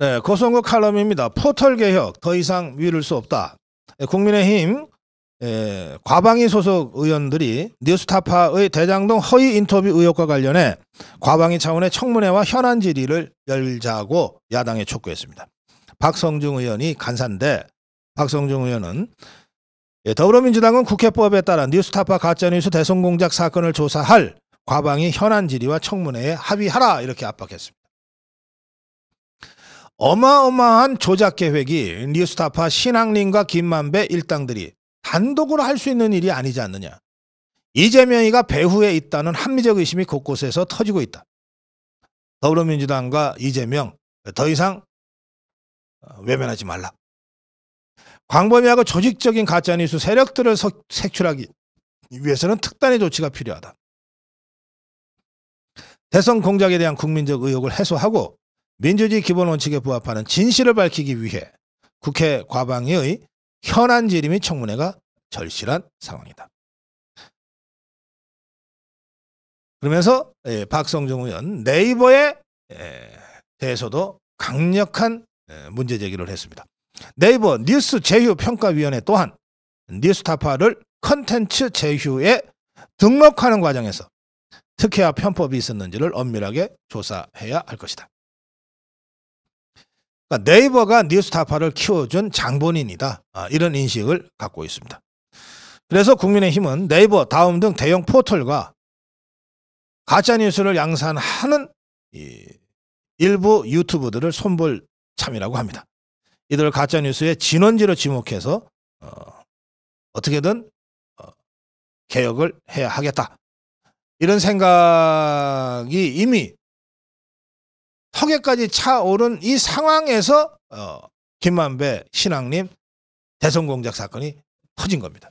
네, 고성국 칼럼입니다. 포털 개혁 더 이상 미룰 수 없다. 국민의힘 과방위 소속 의원들이 뉴스타파의 대장동 허위 인터뷰 의혹과 관련해 과방위 차원의 청문회와 현안 질의를 열자고 야당에 촉구했습니다. 박성중 의원이 간사인데, 박성중 의원은 더불어민주당은 국회법에 따라 뉴스타파 가짜뉴스 대성공작 사건을 조사할 과방위 현안 질의와 청문회에 합의하라, 이렇게 압박했습니다. 어마어마한 조작 계획이 뉴스타파 신앙림과 김만배 일당들이 단독으로 할 수 있는 일이 아니지 않느냐. 이재명이가 배후에 있다는 합리적 의심이 곳곳에서 터지고 있다. 더불어민주당과 이재명 더 이상 외면하지 말라. 광범위하고 조직적인 가짜뉴스 세력들을 색출하기 위해서는 특단의 조치가 필요하다. 대선 공작에 대한 국민적 의혹을 해소하고 민주주의 기본 원칙에 부합하는 진실을 밝히기 위해 국회 과방위의 현안 질의 및 청문회가 절실한 상황이다. 그러면서 박성중 의원 네이버에 대해서도 강력한 문제 제기를 했습니다. 네이버 뉴스 제휴 평가위원회 또한 뉴스타파를 컨텐츠 제휴에 등록하는 과정에서 특혜와 편법이 있었는지를 엄밀하게 조사해야 할 것이다. 그러니까 네이버가 뉴스타파를 키워준 장본인이다, 이런 인식을 갖고 있습니다. 그래서 국민의힘은 네이버, 다음 등 대형 포털과 가짜뉴스를 양산하는 일부 유튜브들을 손볼 참이라고 합니다. 이들을 가짜뉴스의 진원지로 지목해서 어떻게든 개혁을 해야 하겠다, 이런 생각이 이미 턱에까지 차오른 이 상황에서 김만배 신앙림 대성공작 사건이 터진 겁니다.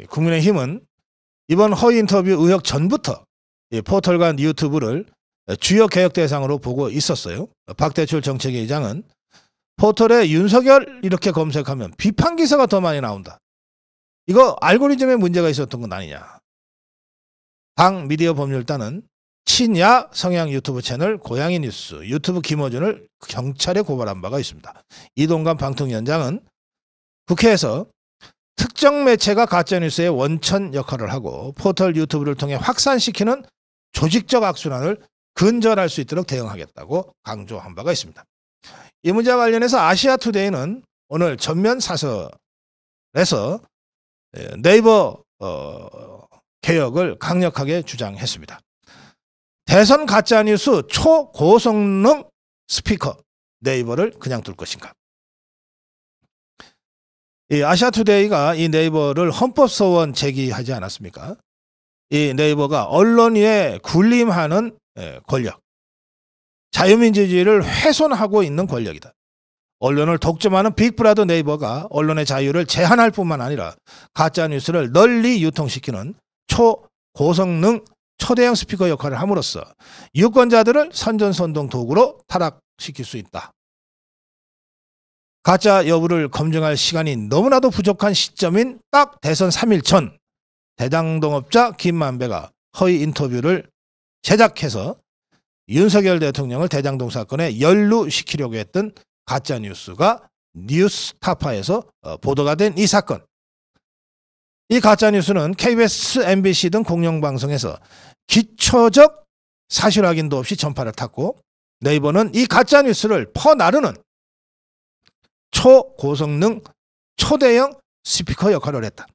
국민의힘은 이번 허위 인터뷰 의혹 전부터 포털과 유튜브를 주요 개혁 대상으로 보고 있었어요. 박대출 정책위의장은 포털에 윤석열 이렇게 검색하면 비판 기사가 더 많이 나온다. 이거 알고리즘에 문제가 있었던 건 아니냐. 당 미디어 법률단은 친야 성향 유튜브 채널 고양이 뉴스 유튜브 김어준을 경찰에 고발한 바가 있습니다. 이동관 방통위원장은 국회에서 특정 매체가 가짜뉴스의 원천 역할을 하고 포털 유튜브를 통해 확산시키는 조직적 악순환을 근절할 수 있도록 대응하겠다고 강조한 바가 있습니다. 이 문제와 관련해서 아시아투데이는 오늘 전면 사설에서 네이버 개혁을 강력하게 주장했습니다. 대선 가짜뉴스 초고성능 스피커 네이버를 그냥 둘 것인가. 이 아시아투데이가 이 네이버를 헌법소원 제기하지 않았습니까? 이 네이버가 언론 위에 군림하는 권력, 자유민주주의를 훼손하고 있는 권력이다. 언론을 독점하는 빅브라더 네이버가 언론의 자유를 제한할 뿐만 아니라 가짜뉴스를 널리 유통시키는 초고성능 초대형 스피커 역할을 함으로써 유권자들을 선전선동 도구로 타락시킬 수 있다. 가짜 여부를 검증할 시간이 너무나도 부족한 시점인 딱 대선 3일 전 대장동업자 김만배가 허위 인터뷰를 제작해서 윤석열 대통령을 대장동 사건에 연루시키려고 했던 가짜뉴스가 뉴스타파에서 보도가 된 이 사건. 이 가짜뉴스는 KBS, MBC 등 공영방송에서 기초적 사실 확인도 없이 전파를 탔고 네이버는 이 가짜뉴스를 퍼나르는 초고성능 초대형 스피커 역할을 했다.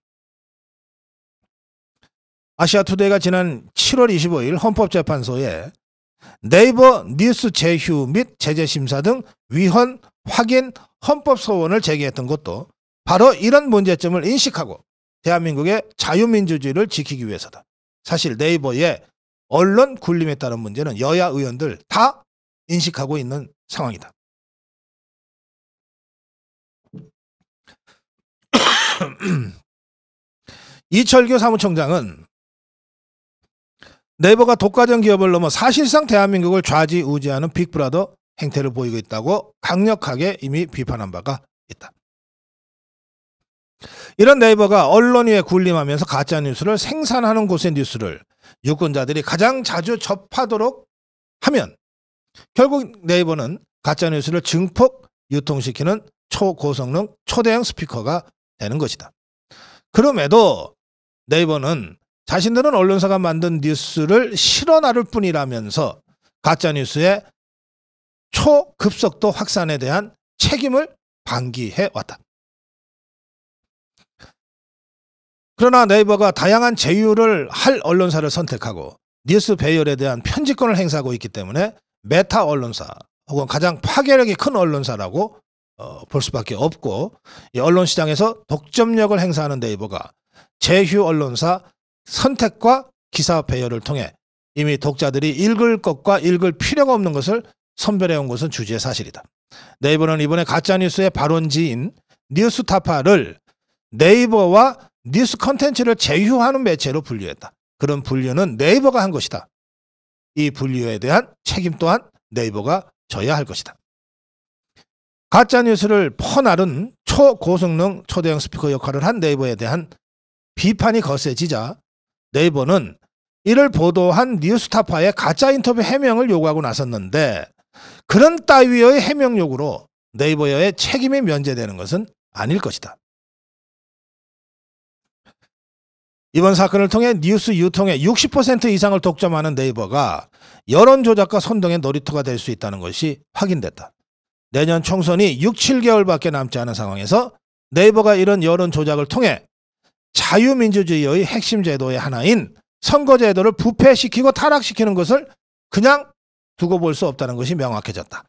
아시아투데이가 지난 7월 25일 헌법재판소에 네이버 뉴스 제휴 및 제재심사 등 위헌 확인 헌법소원을 제기했던 것도 바로 이런 문제점을 인식하고 대한민국의 자유민주주의를 지키기 위해서다. 사실 네이버의 언론 군림에 따른 문제는 여야 의원들 다 인식하고 있는 상황이다. 이철규 사무총장은 네이버가 독과점 기업을 넘어 사실상 대한민국을 좌지우지하는 빅브라더 행태를 보이고 있다고 강력하게 이미 비판한 바가 있다. 이런 네이버가 언론 위에 군림하면서 가짜뉴스를 생산하는 곳의 뉴스를 유권자들이 가장 자주 접하도록 하면 결국 네이버는 가짜뉴스를 증폭 유통시키는 초고성능 초대형 스피커가 되는 것이다. 그럼에도 네이버는 자신들은 언론사가 만든 뉴스를 실어 나를 뿐이라면서 가짜뉴스의 초급속도 확산에 대한 책임을 방기해 왔다. 그러나 네이버가 다양한 제휴를 할 언론사를 선택하고 뉴스 배열에 대한 편집권을 행사하고 있기 때문에 메타 언론사 혹은 가장 파괴력이 큰 언론사라고 볼 수밖에 없고, 이 언론 시장에서 독점력을 행사하는 네이버가 제휴 언론사 선택과 기사 배열을 통해 이미 독자들이 읽을 것과 읽을 필요가 없는 것을 선별해온 것은 주지의 사실이다. 네이버는 이번에 가짜뉴스의 발원지인 뉴스타파를 네이버와 뉴스 컨텐츠를 제휴하는 매체로 분류했다. 그런 분류는 네이버가 한 것이다. 이 분류에 대한 책임 또한 네이버가 져야 할 것이다. 가짜뉴스를 퍼나른 초고성능 초대형 스피커 역할을 한 네이버에 대한 비판이 거세지자 네이버는 이를 보도한 뉴스타파의 가짜 인터뷰 해명을 요구하고 나섰는데, 그런 따위의 해명 요구로 네이버의 책임이 면제되는 것은 아닐 것이다. 이번 사건을 통해 뉴스 유통의 60% 이상을 독점하는 네이버가 여론 조작과 선동의 놀이터가 될 수 있다는 것이 확인됐다. 내년 총선이 6, 7개월밖에 남지 않은 상황에서 네이버가 이런 여론 조작을 통해 자유민주주의의 핵심 제도의 하나인 선거제도를 부패시키고 타락시키는 것을 그냥 두고 볼 수 없다는 것이 명확해졌다.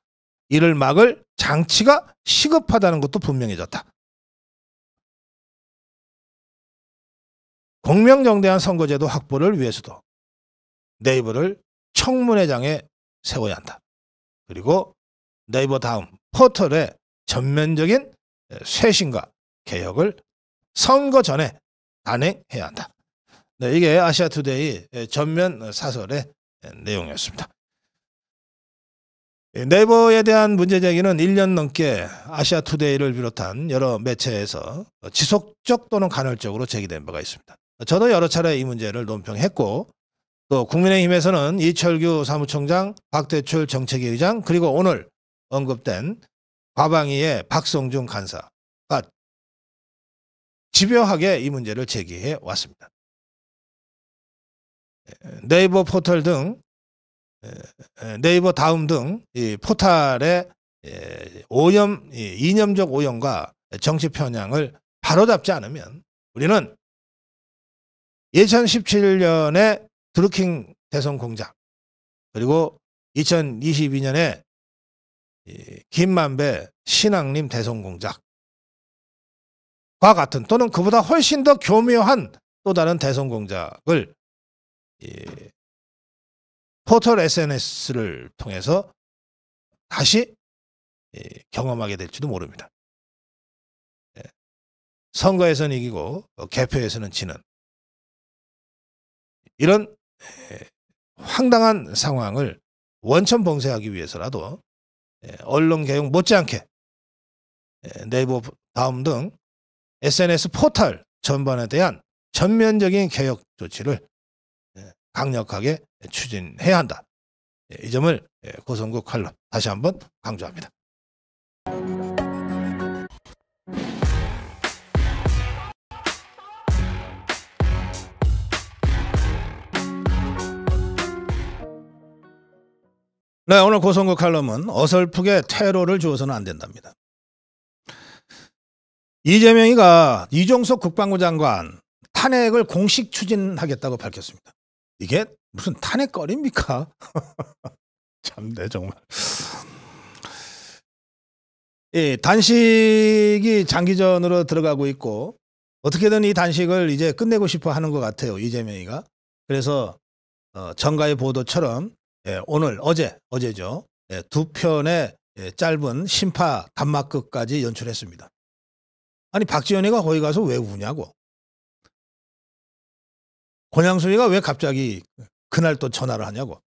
이를 막을 장치가 시급하다는 것도 분명해졌다. 공명정대한 선거제도 확보를 위해서도 네이버를 청문회장에 세워야 한다. 그리고 네이버 다음 포털의 전면적인 쇄신과 개혁을 선거 전에 단행해야 한다. 네, 이게 아시아투데이 전면 사설의 내용이었습니다. 네이버에 대한 문제 제기는 1년 넘게 아시아투데이를 비롯한 여러 매체에서 지속적 또는 간헐적으로 제기된 바가 있습니다. 저도 여러 차례 이 문제를 논평했고, 또 국민의힘에서는 이철규 사무총장, 박대출 정책위 의장, 그리고 오늘 언급된 과방위의 박성중 간사가 집요하게 이 문제를 제기해 왔습니다. 네이버 포털 등 네이버 다음 등 이 포털의 오염, 이념적 오염과 정치 편향을 바로잡지 않으면 우리는 2017년에 드루킹 대선 공작, 그리고 2022년에 김만배 신앙림 대선 공작과 같은 또는 그보다 훨씬 더 교묘한 또 다른 대선 공작을 포털 SNS를 통해서 다시 경험하게 될지도 모릅니다. 선거에서는 이기고 개표에서는 지는 이런 황당한 상황을 원천봉쇄하기 위해서라도 언론개혁 못지않게 네이버 다음 등 SNS 포털 전반에 대한 전면적인 개혁 조치를 강력하게 추진해야 한다. 이 점을 고성국 칼럼 다시 한번 강조합니다. 네, 오늘 고성국 칼럼은 어설프게 퇴로를 주어서는 안 된답니다. 이재명이가 이종석 국방부 장관 탄핵을 공식 추진하겠다고 밝혔습니다. 이게 무슨 탄핵거리입니까? 참네 정말. 이 단식이 장기전으로 들어가고 있고 어떻게든 이 단식을 이제 끝내고 싶어 하는 것 같아요, 이재명이가. 그래서 정가의 보도처럼 오늘 어제죠. 두 편의 짧은 심파 단막극까지 연출했습니다. 아니 박지원이가 거기 가서 왜 우냐고. 권양순이가 왜 갑자기 그날 또 전화를 하냐고.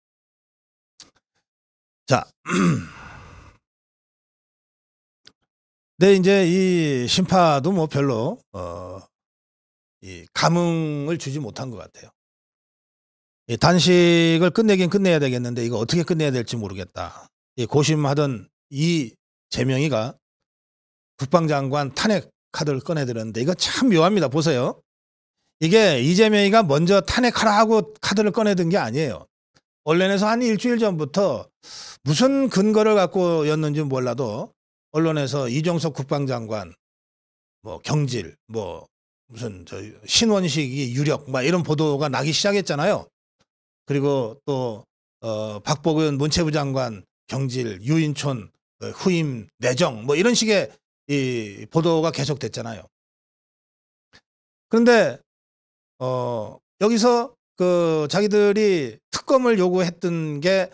자, 근데 이제 이 심파도 뭐 별로 이 감흥을 주지 못한 것 같아요. 이 단식을 끝내긴 끝내야 되겠는데 이거 어떻게 끝내야 될지 모르겠다. 이 고심하던 이재명이가 국방장관 탄핵 카드를 꺼내들었는데 이거 참 묘합니다. 보세요. 이게 이재명이가 먼저 탄핵하라 하고 카드를 꺼내든 게 아니에요. 언론에서 한 일주일 전부터 무슨 근거를 갖고였는지 몰라도 언론에서 이종석 국방장관 뭐 경질 뭐 무슨 신원식이 유력 막 이런 보도가 나기 시작했잖아요. 그리고 또 박보근 문체부 장관 경질 유인촌 후임 내정 뭐 이런 식의 이 보도가 계속됐잖아요. 그런데 여기서 그 자기들이 특검을 요구했던 게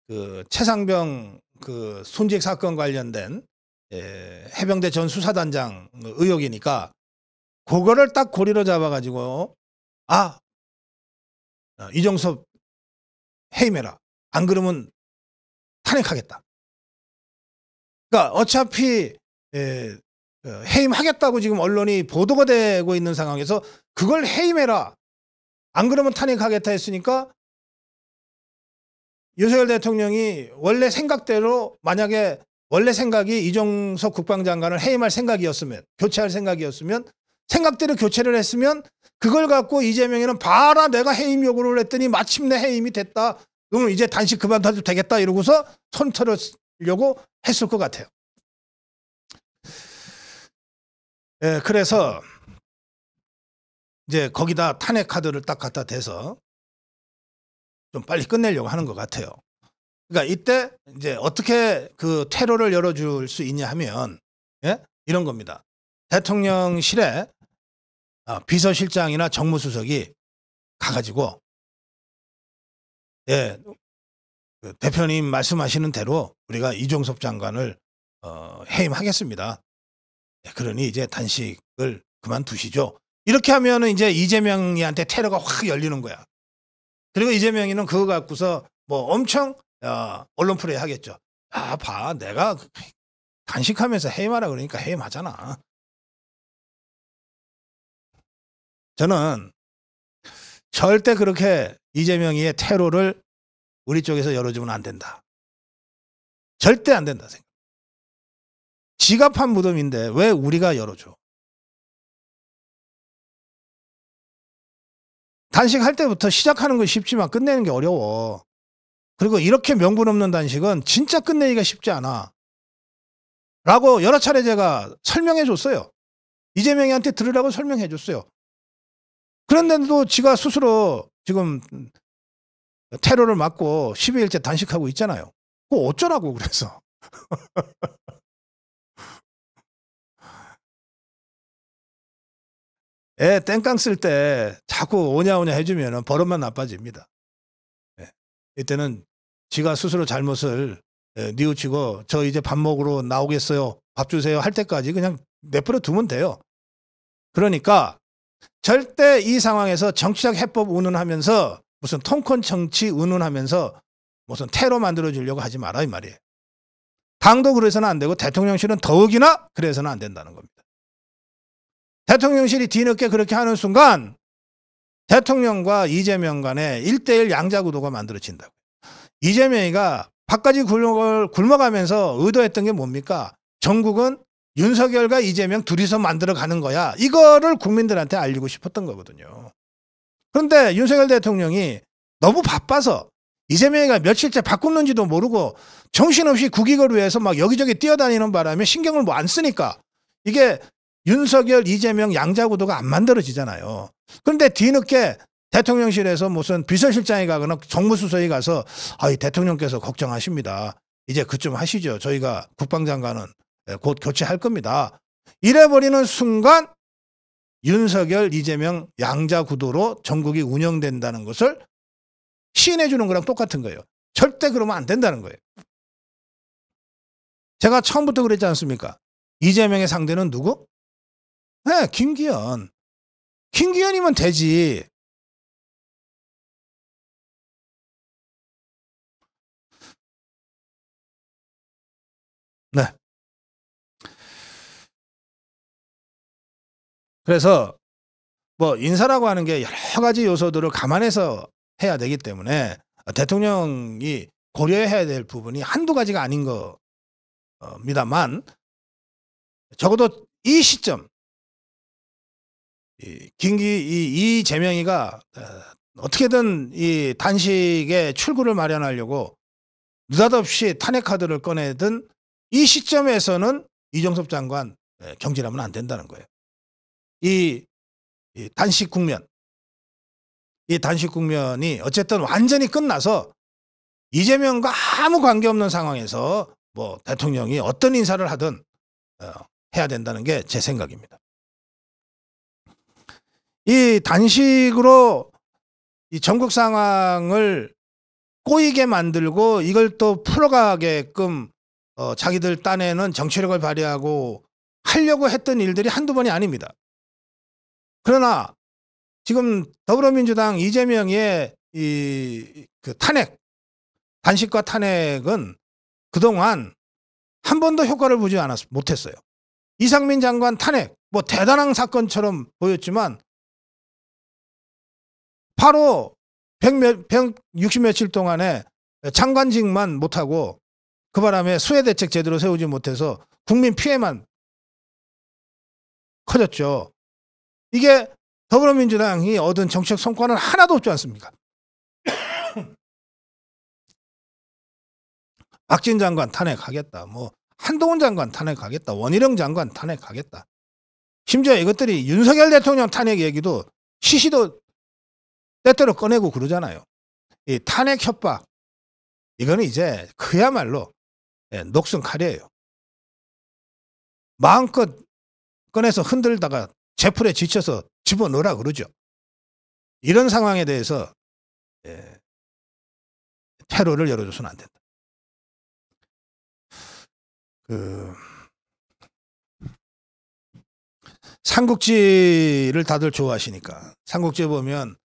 그 최상병 그 순직 사건 관련된 해병대 전 수사단장 의혹이니까 그거를 딱 고리로 잡아가지고 이종섭 해임해라. 안 그러면 탄핵하겠다. 그러니까 어차피 해임하겠다고 지금 언론이 보도가 되고 있는 상황에서 그걸 해임해라. 안 그러면 탄핵하겠다 했으니까 윤석열 대통령이 원래 생각대로 만약에 원래 생각이 이종석 국방장관을 해임할 생각이었으면 교체할 생각이었으면 생각대로 교체를 했으면 그걸 갖고 이재명이는 봐라 내가 해임 요구를 했더니 마침내 해임이 됐다. 그러면 이제 단식 그만둬도 되겠다 이러고서 손 털으려고 했을 것 같아요. 그래서 이제 거기다 탄핵 카드를 딱 갖다 대서 좀 빨리 끝내려고 하는 것 같아요. 그러니까 이때 이제 어떻게 그 퇴로를 열어줄 수 있냐 하면 이런 겁니다. 대통령실에 비서실장이나 정무수석이 가가지고 그 대표님 말씀하시는 대로 우리가 이종섭 장관을 해임하겠습니다. 그러니 이제 단식을 그만두시죠. 이렇게 하면은 이제 이재명이한테 테러가 확 열리는 거야. 그리고 이재명이는 그거 갖고서 뭐 엄청 언론 플레이 하겠죠. 봐 내가 단식하면서 해임하라 그러니까 해임하잖아. 저는 절대 그렇게 이재명이의 테러를 우리 쪽에서 열어주면 안 된다. 절대 안 된다 생각. 지가 판 무덤인데 왜 우리가 열어줘. 단식할 때부터 시작하는 건 쉽지만 끝내는 게 어려워. 그리고 이렇게 명분 없는 단식은 진짜 끝내기가 쉽지 않아. 라고 여러 차례 제가 설명해 줬어요. 이재명이한테 들으라고 설명해 줬어요. 그런데도 지가 스스로 지금 테러를 막고 12일째 단식하고 있잖아요. 그거 어쩌라고 그래서. 애 땡깡 쓸 때 자꾸 오냐오냐 해주면 버릇만 나빠집니다. 이때는 지가 스스로 잘못을 뉘우치고 저 이제 밥 먹으러 나오겠어요. 밥 주세요 할 때까지 그냥 내버려 두면 돼요. 그러니까 절대 이 상황에서 정치적 해법 운운하면서 무슨 통콘 정치 운운하면서 무슨 테러 만들어주려고 하지 마라 이 말이에요. 당도 그래서는 안 되고 대통령실은 더욱이나 그래서는 안 된다는 겁니다. 대통령실이 뒤늦게 그렇게 하는 순간 대통령과 이재명 간의 1대1 양자구도가 만들어진다고요. 이재명이가 밥까지 굶어가면서 의도했던 게 뭡니까? 전국은 윤석열과 이재명 둘이서 만들어가는 거야. 이거를 국민들한테 알리고 싶었던 거거든요. 그런데 윤석열 대통령이 너무 바빠서 이재명이가 며칠째 밥 굶는지도 모르고 정신없이 국익을 위해서 막 여기저기 뛰어다니는 바람에 신경을 뭐 안 쓰니까 이게 윤석열, 이재명 양자구도가 안 만들어지잖아요. 그런데 뒤늦게 대통령실에서 무슨 비서실장이 가거나 정무수석이 가서 이 대통령께서 걱정하십니다. 이제 그쯤 하시죠. 저희가 국방장관은 곧 교체할 겁니다. 이래버리는 순간 윤석열, 이재명 양자구도로 전국이 운영된다는 것을 시인해 주는 거랑 똑같은 거예요. 절대 그러면 안 된다는 거예요. 제가 처음부터 그랬지 않습니까? 이재명의 상대는 누구? 네, 김기현. 김기현이면 되지. 네. 그래서 뭐 인사라고 하는 게 여러 가지 요소들을 감안해서 해야 되기 때문에 대통령이 고려해야 될 부분이 한두 가지가 아닌 겁니다만, 적어도 이 시점, 이재명이가 어떻게든 이 단식의 출구를 마련하려고 느닷없이 탄핵 카드를 꺼내든 이 시점에서는 이종섭 장관 경질하면 안 된다는 거예요. 이 단식 국면, 이 단식 국면이 어쨌든 완전히 끝나서 이재명과 아무 관계없는 상황에서 뭐 대통령이 어떤 인사를 하든 해야 된다는 게 제 생각입니다. 이 단식으로 이 전국 상황을 꼬이게 만들고 이걸 또 풀어가게끔 자기들 딴에는 정치력을 발휘하고 하려고 했던 일들이 한두 번이 아닙니다. 그러나 지금 더불어민주당 이재명의 그 탄핵, 단식과 탄핵은 그동안 한 번도 효과를 보지 못했어요. 이상민 장관 탄핵, 뭐 대단한 사건처럼 보였지만 바로 160 며칠 동안에 장관직만 못하고 그 바람에 수해대책 제대로 세우지 못해서 국민 피해만 커졌죠. 이게 더불어민주당이 얻은 정책 성과는 하나도 없지 않습니까? 박진 장관 탄핵하겠다, 뭐 한동훈 장관 탄핵하겠다, 원희룡 장관 탄핵하겠다. 심지어 이것들이 윤석열 대통령 탄핵 얘기도 시시도 때때로 꺼내고 그러잖아요. 이 탄핵 협박, 이거는 이제 그야말로 녹슨 칼이에요. 마음껏 꺼내서 흔들다가 제풀에 지쳐서 집어넣으라 그러죠. 이런 상황에 대해서 퇴로를 열어줘서는 안 된다. 삼국지를 다들 좋아하시니까 삼국지에 보면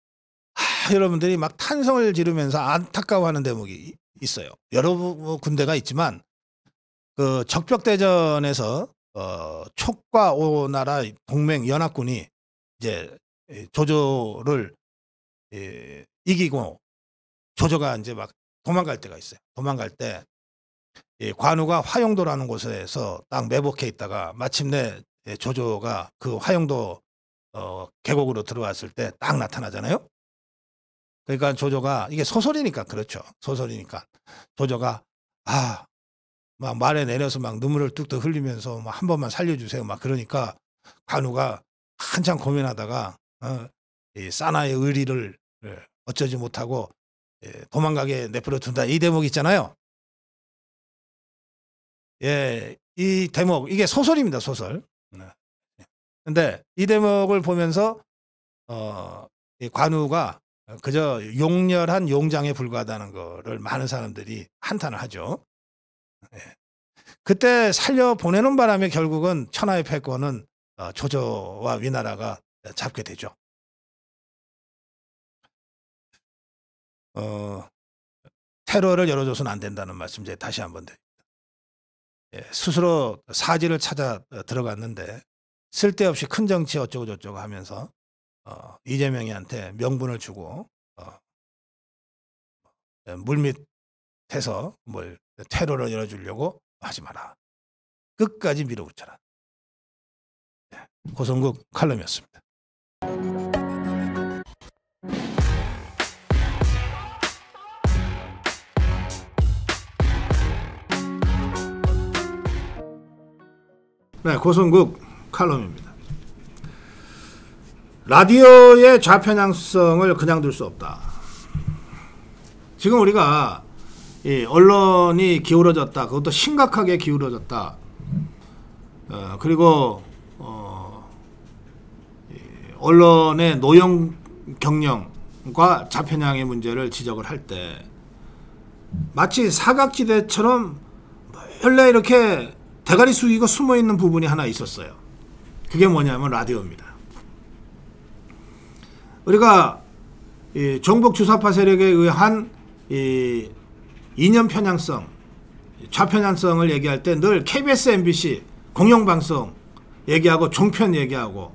여러분들이 막 탄성을 지르면서 안타까워하는 대목이 있어요. 여러 군데가 있지만 그 적벽대전에서 촉과 오나라 동맹 연합군이 이제 조조를 이기고 조조가 이제 막 도망갈 때가 있어요. 도망갈 때 관우가 화용도라는 곳에서 딱 매복해 있다가 마침내 조조가 그 화용도 계곡으로 들어왔을 때 딱 나타나잖아요. 그러니까 조조가, 이게 소설이니까 그렇죠. 소설이니까 조조가 막 말에 내려서 막 눈물을 뚝뚝 흘리면서 막 한 번만 살려주세요 막 그러니까 관우가 한참 고민하다가 이 사나의 의리를 어쩌지 못하고 도망가게 내버려 둔다, 이 대목 있잖아요. 예, 이 대목, 이게 소설입니다, 소설. 근데 이 대목을 보면서 이 관우가 그저 용렬한 용장에 불과하다는 거를 많은 사람들이 한탄을 하죠. 예. 그때 살려 보내는 바람에 결국은 천하의 패권은 조조와 위나라가 잡게 되죠. 테러를 열어줘서는 안 된다는 말씀 이제 다시 한번 드립니다. 스스로 사지를 찾아 들어갔는데 쓸데없이 큰 정치 어쩌고 저쩌고 하면서 이재명이한테 명분을 주고 물밑에서 뭘 테러를 열어주려고 하지 마라. 끝까지 밀어붙여라. 고성국 칼럼이었습니다. 네, 고성국 칼럼입니다. 라디오의 좌편향성을 그냥 둘 수 없다. 지금 우리가 이 언론이 기울어졌다, 그것도 심각하게 기울어졌다. 그리고 언론의 노영 경영과 좌편향의 문제를 지적을 할 때 마치 사각지대처럼 원래 이렇게 대가리 숙이고 숨어있는 부분이 하나 있었어요. 그게 뭐냐면 라디오입니다. 우리가 이 종북 주사파 세력에 의한 이 이념 편향성, 좌편향성을 얘기할 때 늘 KBS, MBC 공영방송 얘기하고 종편 얘기하고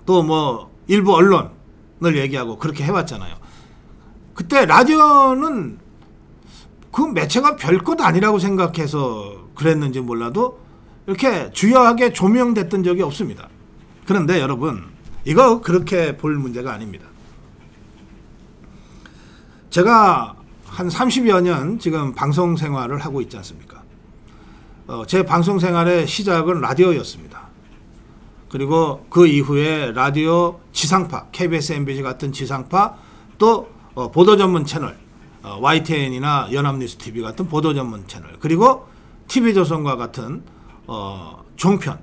또 뭐 일부 언론을 얘기하고 그렇게 해왔잖아요. 그때 라디오는 그 매체가 별것 아니라고 생각해서 그랬는지 몰라도 이렇게 주요하게 조명됐던 적이 없습니다. 그런데 여러분, 이거 그렇게 볼 문제가 아닙니다. 제가 한 30여 년 지금 방송 생활을 하고 있지 않습니까? 제 방송 생활의 시작은 라디오였습니다. 그리고 그 이후에 라디오 지상파, KBS, MBC 같은 지상파, 또 보도 전문 채널, YTN이나 연합뉴스TV 같은 보도 전문 채널, 그리고 TV조선과 같은 종편,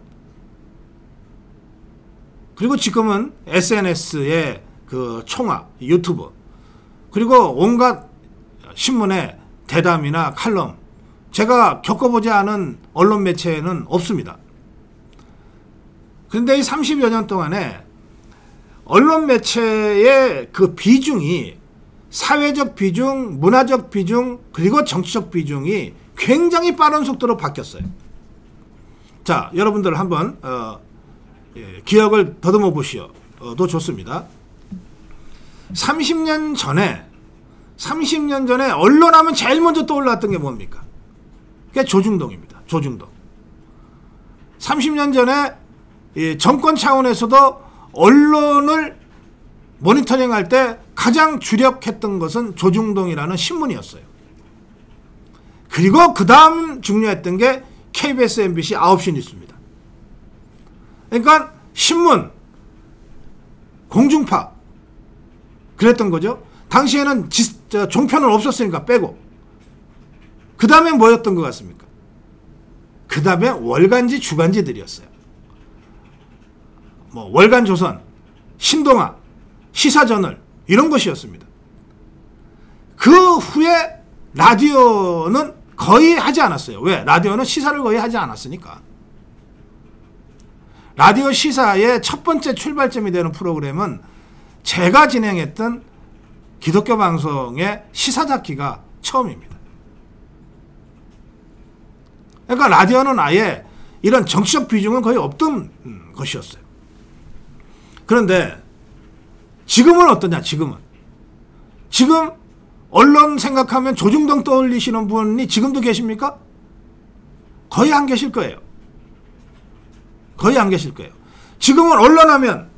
그리고 지금은 SNS의 그 총화, 유튜브, 그리고 온갖 신문의 대담이나 칼럼, 제가 겪어보지 않은 언론 매체에는 없습니다. 그런데 이 30여 년 동안에 언론 매체의 그 비중이, 사회적 비중, 문화적 비중, 그리고 정치적 비중이 굉장히 빠른 속도로 바뀌었어요. 자, 여러분들 한번 기억을 더듬어 보시오도 좋습니다. 30년 전에 언론 하면 제일 먼저 떠올랐던 게 뭡니까? 그게 조중동입니다. 조중동. 30년 전에 이 정권 차원에서도 언론을 모니터링할 때 가장 주력했던 것은 조중동이라는 신문이었어요. 그리고 그 다음 중요했던 게 KBS, MBC 9시 뉴스입니다. 그러니까 신문, 공중파 그랬던 거죠. 당시에는 종편은 없었으니까 빼고. 그 다음에 뭐였던 것 같습니까? 그 다음에 월간지, 주간지들이었어요. 뭐 월간조선, 신동아, 시사저널 이런 것이었습니다. 그 후에 라디오는 거의 하지 않았어요. 왜? 라디오는 시사를 거의 하지 않았으니까. 라디오 시사의 첫 번째 출발점이 되는 프로그램은 제가 진행했던 기독교 방송의 시사잡기가 처음입니다. 그러니까 라디오는 아예 이런 정치적 비중은 거의 없던 것이었어요. 그런데 지금은 어떠냐? 지금 언론 생각하면 조중동 떠올리시는 분이 지금도 계십니까? 거의 안 계실 거예요. 거의 안 계실 거예요. 지금은 언론 하면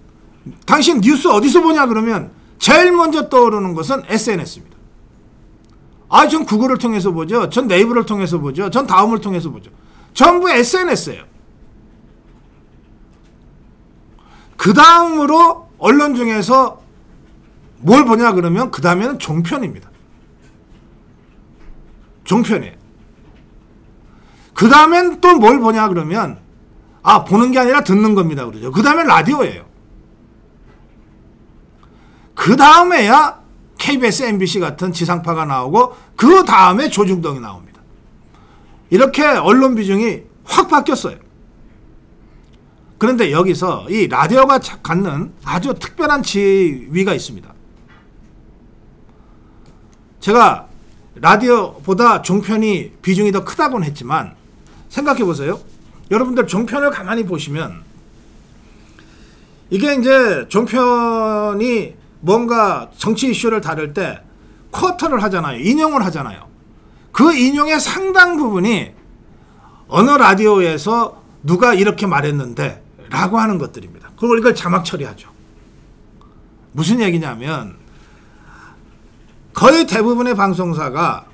당신 뉴스 어디서 보냐 그러면 제일 먼저 떠오르는 것은 SNS입니다. 아, 전 구글을 통해서 보죠. 전 네이버를 통해서 보죠. 전 다음을 통해서 보죠. 전부 SNS예요. 그 다음으로 언론 중에서 뭘 보냐 그러면 그 다음에는 종편입니다. 종편이에요. 그 다음엔 또 뭘 보냐 그러면 보는 게 아니라 듣는 겁니다 그러죠. 그 다음엔 라디오예요. 그 다음에야 KBS, MBC 같은 지상파가 나오고 그 다음에 조중동이 나옵니다. 이렇게 언론 비중이 확 바뀌었어요. 그런데 여기서 이 라디오가 갖는 아주 특별한 지위가 있습니다. 제가 라디오보다 종편이 비중이 더 크다고는 했지만 생각해 보세요. 여러분들 종편을 가만히 보시면 이게 이제 종편이 뭔가 정치 이슈를 다룰 때 쿼터를 하잖아요. 인용을 하잖아요. 그 인용의 상당 부분이 어느 라디오에서 누가 이렇게 말했는데 라고 하는 것들입니다. 그리고 이걸 자막 처리하죠. 무슨 얘기냐면 거의 대부분의 방송사가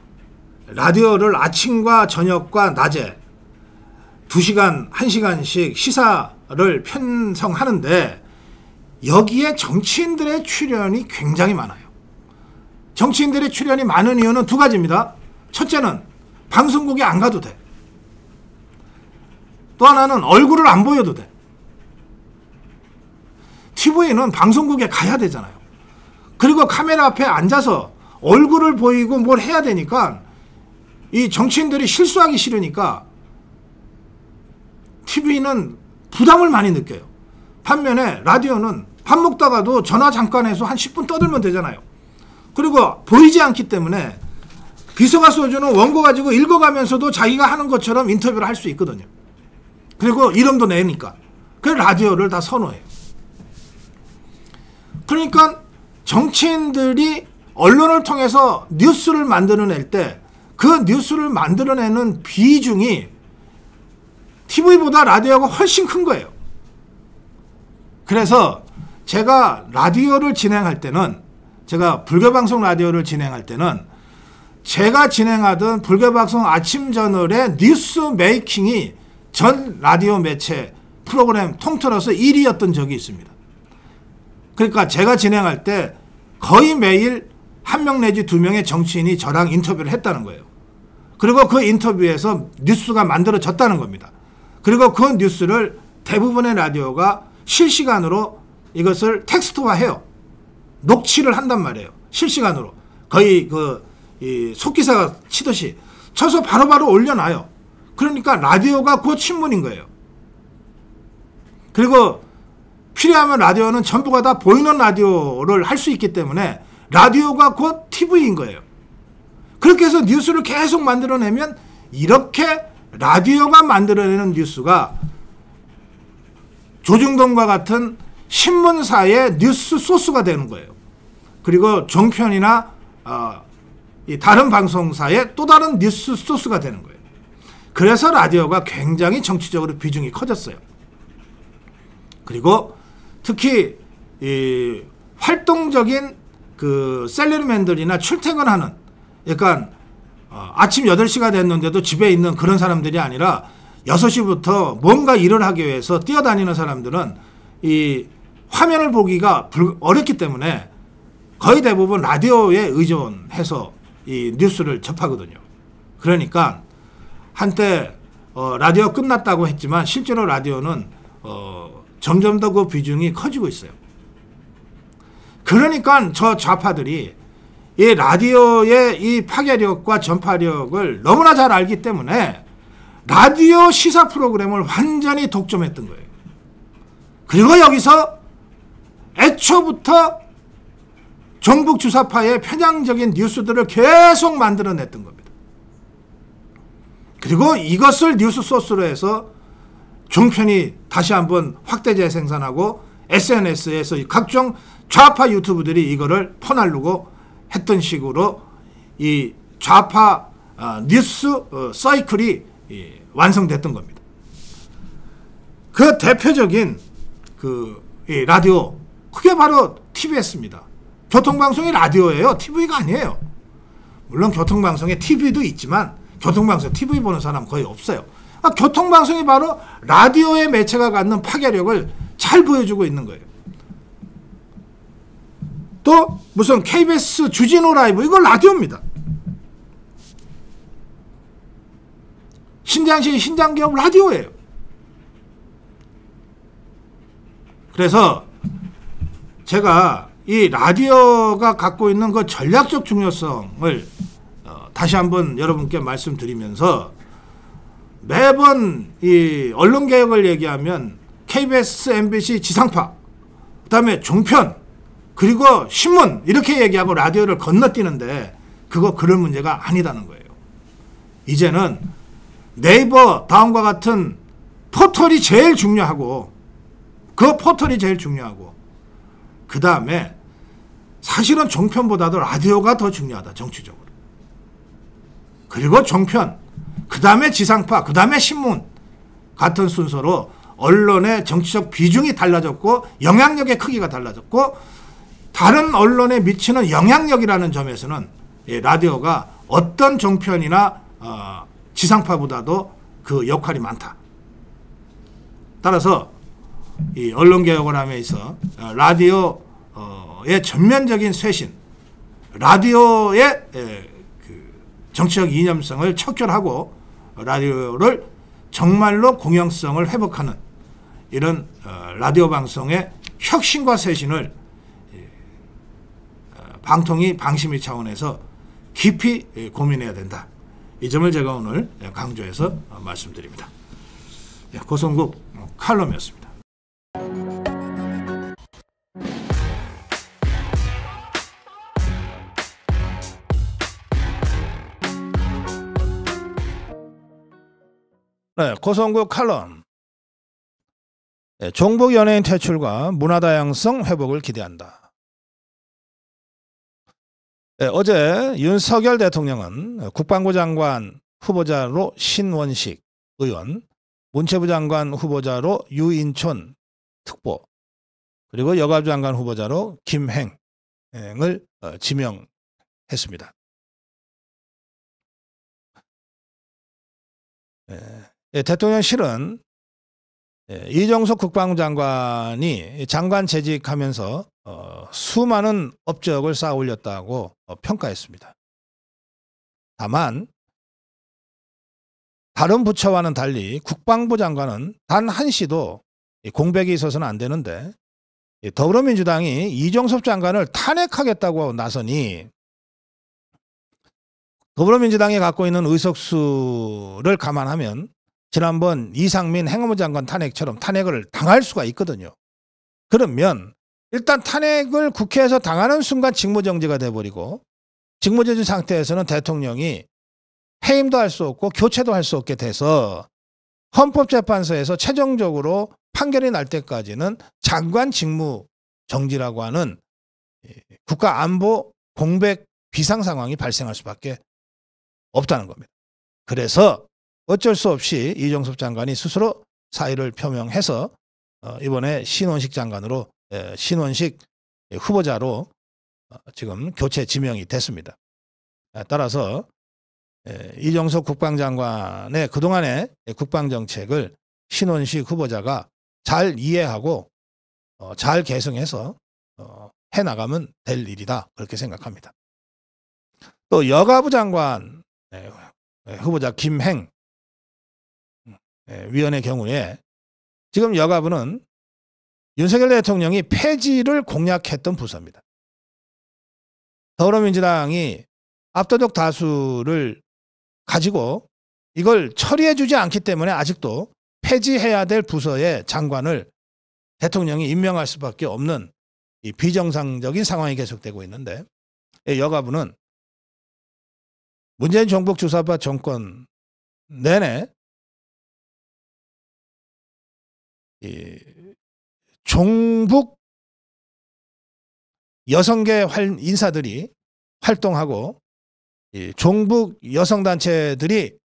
라디오를 아침과 저녁과 낮에 2시간, 1시간씩 시사를 편성하는데 여기에 정치인들의 출연이 굉장히 많아요. 정치인들의 출연이 많은 이유는 두 가지입니다. 첫째는 방송국에 안 가도 돼. 또 하나는 얼굴을 안 보여도 돼. TV는 방송국에 가야 되잖아요. 그리고 카메라 앞에 앉아서 얼굴을 보이고 뭘 해야 되니까 이 정치인들이 실수하기 싫으니까 TV는 부담을 많이 느껴요. 반면에 라디오는 밥 먹다가도 전화 잠깐 해서 한 10분 떠들면 되잖아요. 그리고 보이지 않기 때문에 비서가 써주는 원고 가지고 읽어가면서도 자기가 하는 것처럼 인터뷰를 할 수 있거든요. 그리고 이름도 내니까. 그래서 라디오를 다 선호해요. 그러니까 정치인들이 언론을 통해서 뉴스를 만들어낼 때 그 뉴스를 만들어내는 비중이 TV보다 라디오가 훨씬 큰 거예요. 그래서 제가 라디오를 진행할 때는, 제가 불교방송 라디오를 진행할 때는 제가 진행하던 불교방송 아침 저널의 뉴스 메이킹이 전 라디오 매체 프로그램 통틀어서 1위였던 적이 있습니다. 그러니까 제가 진행할 때 거의 매일 한 명 내지 두 명의 정치인이 저랑 인터뷰를 했다는 거예요. 그리고 그 인터뷰에서 뉴스가 만들어졌다는 겁니다. 그리고 그 뉴스를 대부분의 라디오가 실시간으로 이것을 텍스트화해요. 녹취를 한단 말이에요. 실시간으로. 거의 이 속기사가 치듯이 쳐서 바로바로 올려놔요. 그러니까 라디오가 곧 신문인 거예요. 그리고 필요하면 라디오는 전부가 다 보이는 라디오를 할 수 있기 때문에 라디오가 곧 TV인 거예요. 그렇게 해서 뉴스를 계속 만들어내면 이렇게 라디오가 만들어내는 뉴스가 조중동과 같은 신문사의 뉴스 소스가 되는 거예요. 그리고 종편이나 이 다른 방송사의 또 다른 뉴스 소스가 되는 거예요. 그래서 라디오가 굉장히 정치적으로 비중이 커졌어요. 그리고 특히 이 활동적인 그 셀러리맨들이나 출퇴근하는, 그러니까 아침 8시가 됐는데도 집에 있는 그런 사람들이 아니라 6시부터 뭔가 일을 하기 위해서 뛰어다니는 사람들은 이 화면을 보기가 어렵기 때문에 거의 대부분 라디오에 의존해서 이 뉴스를 접하거든요. 그러니까 한때 라디오 끝났다고 했지만 실제로 라디오는 점점 더 그 비중이 커지고 있어요. 그러니까 저 좌파들이 이 라디오의 이 파괴력과 전파력을 너무나 잘 알기 때문에 라디오 시사 프로그램을 완전히 독점했던 거예요. 그리고 여기서 애초부터 종북 주사파의 편향적인 뉴스들을 계속 만들어냈던 겁니다. 그리고 이것을 뉴스 소스로 해서 종편이 다시 한번 확대 재생산하고 SNS에서 각종 좌파 유튜브들이 이거를 퍼날르고 했던 식으로 이 좌파 뉴스 사이클이 완성됐던 겁니다. 그 대표적인 이 라디오, 그게 바로 TBS입니다. 교통방송이 라디오예요. TV가 아니에요. 물론 교통방송에 TV도 있지만 교통방송 TV 보는 사람 거의 없어요. 교통방송이 바로 라디오의 매체가 갖는 파괴력을 잘 보여주고 있는 거예요. 또 무슨 KBS 주진우 라이브, 이거 라디오입니다. 신장시 신장기업 라디오예요. 그래서 제가 이 라디오가 갖고 있는 그 전략적 중요성을 다시 한번 여러분께 말씀드리면서, 매번 이 언론개혁을 얘기하면 KBS, MBC, 지상파, 그 다음에 종편, 그리고 신문, 이렇게 얘기하고 라디오를 건너뛰는데 그거 그럴 문제가 아니다는 거예요. 이제는 네이버 다음과 같은 포털이 제일 중요하고, 그 포털이 제일 중요하고, 그 다음에 사실은 종편보다도 라디오가 더 중요하다, 정치적으로. 그리고 종편, 그 다음에 지상파, 그 다음에 신문 같은 순서로 언론의 정치적 비중이 달라졌고 영향력의 크기가 달라졌고, 다른 언론에 미치는 영향력이라는 점에서는 라디오가 어떤 종편이나 지상파보다도 그 역할이 많다. 따라서 이 언론개혁을 하면서 라디오의 전면적인 쇄신, 라디오의 그 정치적 이념성을 척결하고 라디오를 정말로 공영성을 회복하는 이런 라디오 방송의 혁신과 쇄신을 방통위 방심위 차원에서 깊이 고민해야 된다. 이 점을 제가 오늘 강조해서 말씀드립니다. 고성국 칼럼이었습니다. 네, 고성국 칼럼. 종북 연예인 퇴출과 문화다양성 회복을 기대한다. 네, 어제 윤석열 대통령은 국방부 장관 후보자로 신원식 의원, 문체부 장관 후보자로 유인촌 특보, 그리고 여가부 장관 후보자로 김행을 지명했습니다. 대통령실은 이정석 국방부 장관이 장관 재직하면서 수많은 업적을 쌓아 올렸다고 평가했습니다. 다만 다른 부처와는 달리 국방부 장관은 단 한시도 공백이 있어서는 안 되는데, 더불어민주당이 이정섭 장관을 탄핵하겠다고 나서니 더불어민주당이 갖고 있는 의석수를 감안하면 지난번 이상민 행안부 장관 탄핵처럼 탄핵을 당할 수가 있거든요. 그러면 일단 탄핵을 국회에서 당하는 순간 직무정지가 돼버리고, 직무정지 상태에서는 대통령이 해임도 할 수 없고 교체도 할 수 없게 돼서 헌법재판소에서 최종적으로 판결이 날 때까지는 장관 직무정지라고 하는 국가안보 공백 비상 상황이 발생할 수밖에 없다는 겁니다. 그래서 어쩔 수 없이 이정섭 장관이 스스로 사의를 표명해서 이번에 신원식 장관으로, 신원식 후보자로 지금 교체 지명이 됐습니다. 따라서 이정섭 국방장관의 그동안의 국방정책을 신원식 후보자가 잘 이해하고 잘 계승해서 해나가면 될 일이다, 그렇게 생각합니다. 또 여가부 장관 후보자 김행 위원의 경우에 지금 여가부는 윤석열 대통령이 폐지를 공약했던 부서입니다. 더불어민주당이 압도적 다수를 가지고 이걸 처리해 주지 않기 때문에 아직도 폐지해야 될 부서의 장관을 대통령이 임명할 수밖에 없는 이 비정상적인 상황이 계속되고 있는데, 여가부는 문재인 정부 주사파 정권 내내 종북 여성계 인사들이 활동하고 종북 여성단체들이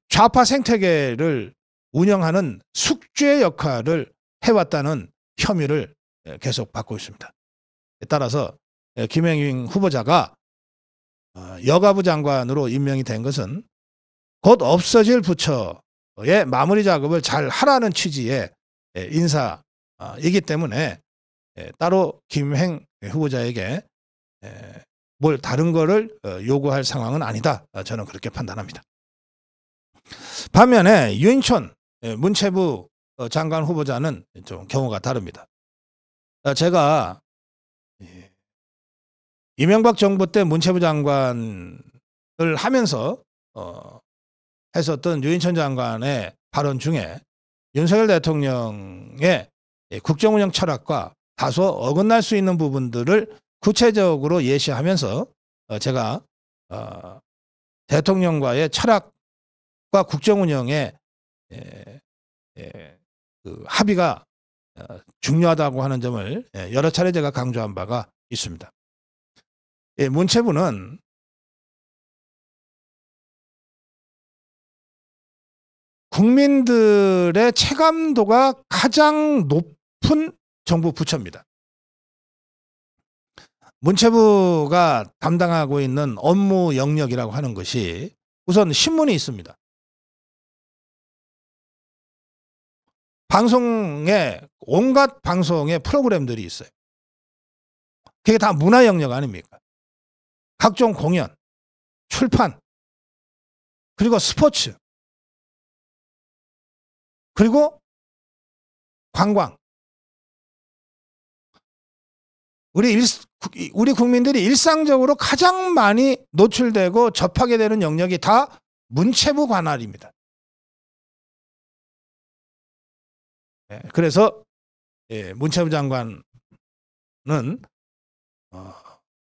좌파 생태계를 운영하는 숙주의 역할을 해왔다는 혐의를 계속 받고 있습니다. 따라서 김행윤 후보자가 여가부 장관으로 임명이 된 것은 곧 없어질 부처의 마무리 작업을 잘 하라는 취지의 인사이기 때문에 따로 김행 후보자에게 뭘 다른 거를 요구할 상황은 아니다, 저는 그렇게 판단합니다. 반면에 유인촌 문체부 장관 후보자는 좀 경우가 다릅니다. 제가 이명박 정부 때 문체부 장관을 하면서 했었던 유인촌 장관의 발언 중에 윤석열 대통령의 국정운영 철학과 다소 어긋날 수 있는 부분들을 구체적으로 예시하면서 제가 대통령과의 철학과 국정운영의 그 합의가 중요하다고 하는 점을 여러 차례 제가 강조한 바가 있습니다. 문체부는 국민들의 체감도가 가장 높은 정부 부처입니다. 문체부가 담당하고 있는 업무 영역이라고 하는 것이 우선 신문이 있습니다. 방송에 온갖 방송의 프로그램들이 있어요. 그게 다 문화 영역 아닙니까? 각종 공연, 출판, 그리고 스포츠, 그리고 관광. 우리 국민들이 일상적으로 가장 많이 노출되고 접하게 되는 영역이 다 문체부 관할입니다. 그래서 문체부 장관은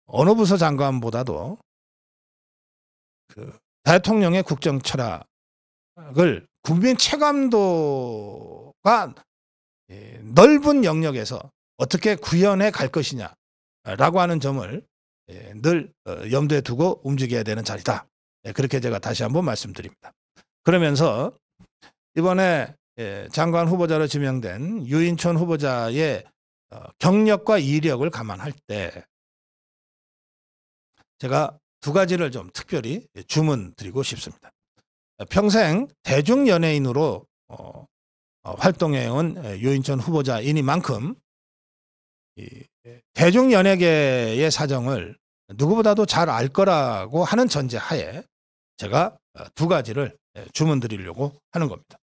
어느 부서 장관보다도 그 대통령의 국정 철학을 국민 체감도가 넓은 영역에서 어떻게 구현해 갈 것이냐라고 하는 점을 늘 염두에 두고 움직여야 되는 자리다. 그렇게 제가 다시 한번 말씀드립니다. 그러면서 이번에 장관 후보자로 지명된 유인촌 후보자의 경력과 이력을 감안할 때 제가 두 가지를 좀 특별히 주문드리고 싶습니다. 평생 대중연예인으로 활동해온 유인촌 후보자이니만큼 대중연예계의 사정을 누구보다도 잘 알 거라고 하는 전제하에 제가 두 가지를 주문드리려고 하는 겁니다.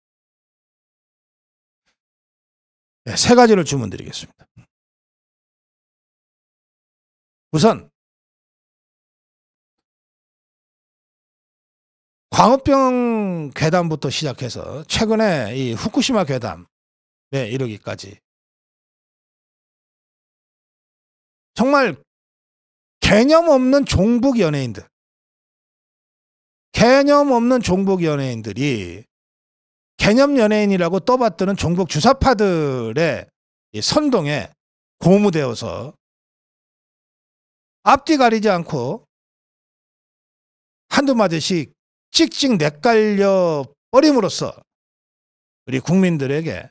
세 가지를 주문드리겠습니다. 우선 광우병 괴담부터 시작해서 최근에 이 후쿠시마 괴담에 이르기까지 정말 개념 없는 종북 연예인들, 개념 없는 종북 연예인들이 개념 연예인이라고 떠받드는 종북 주사파들의 선동에 고무되어서 앞뒤 가리지 않고 한두 마디씩 찍찍 내깔려 버림으로써 우리 국민들에게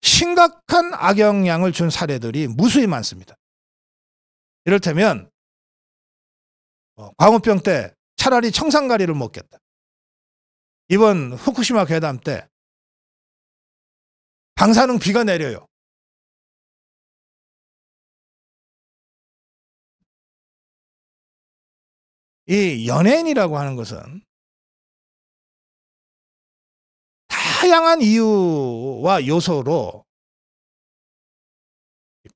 심각한 악영향을 준 사례들이 무수히 많습니다. 이를테면 광우병 때 차라리 청산가리를 먹겠다. 이번 후쿠시마 괴담 때 방사능 비가 내려요. 이 연예인이라고 하는 것은 다양한 이유와 요소로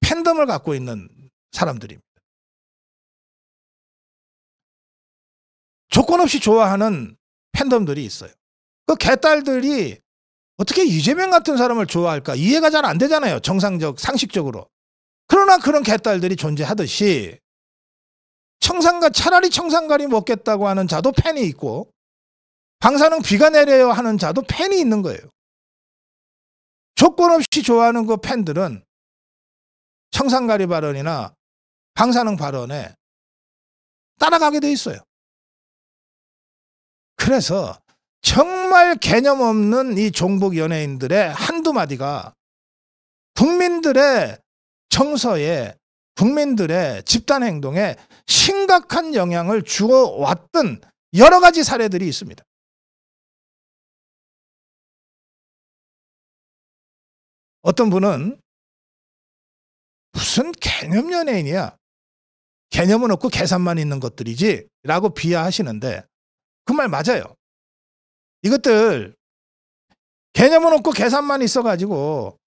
팬덤을 갖고 있는 사람들입니다. 조건 없이 좋아하는 팬덤들이 있어요. 그 개딸들이 어떻게 이재명 같은 사람을 좋아할까 이해가 잘 안 되잖아요. 정상적, 상식적으로. 그러나 그런 개딸들이 존재하듯이 차라리 청산가리 먹겠다고 하는 자도 팬이 있고 방사능 비가 내려요 하는 자도 팬이 있는 거예요. 조건 없이 좋아하는 그 팬들은 청산가리 발언이나 방사능 발언에 따라가게 돼 있어요. 그래서 정말 개념 없는 이 종북 연예인들의 한두 마디가 국민들의 정서에, 국민들의 집단 행동에 심각한 영향을 주어왔던 여러 가지 사례들이 있습니다. 어떤 분은 무슨 개념 연예인이야. 개념은 없고 계산만 있는 것들이지 라고 비하하시는데 그 말 맞아요. 이것들 개념은 없고 계산만 있어가지고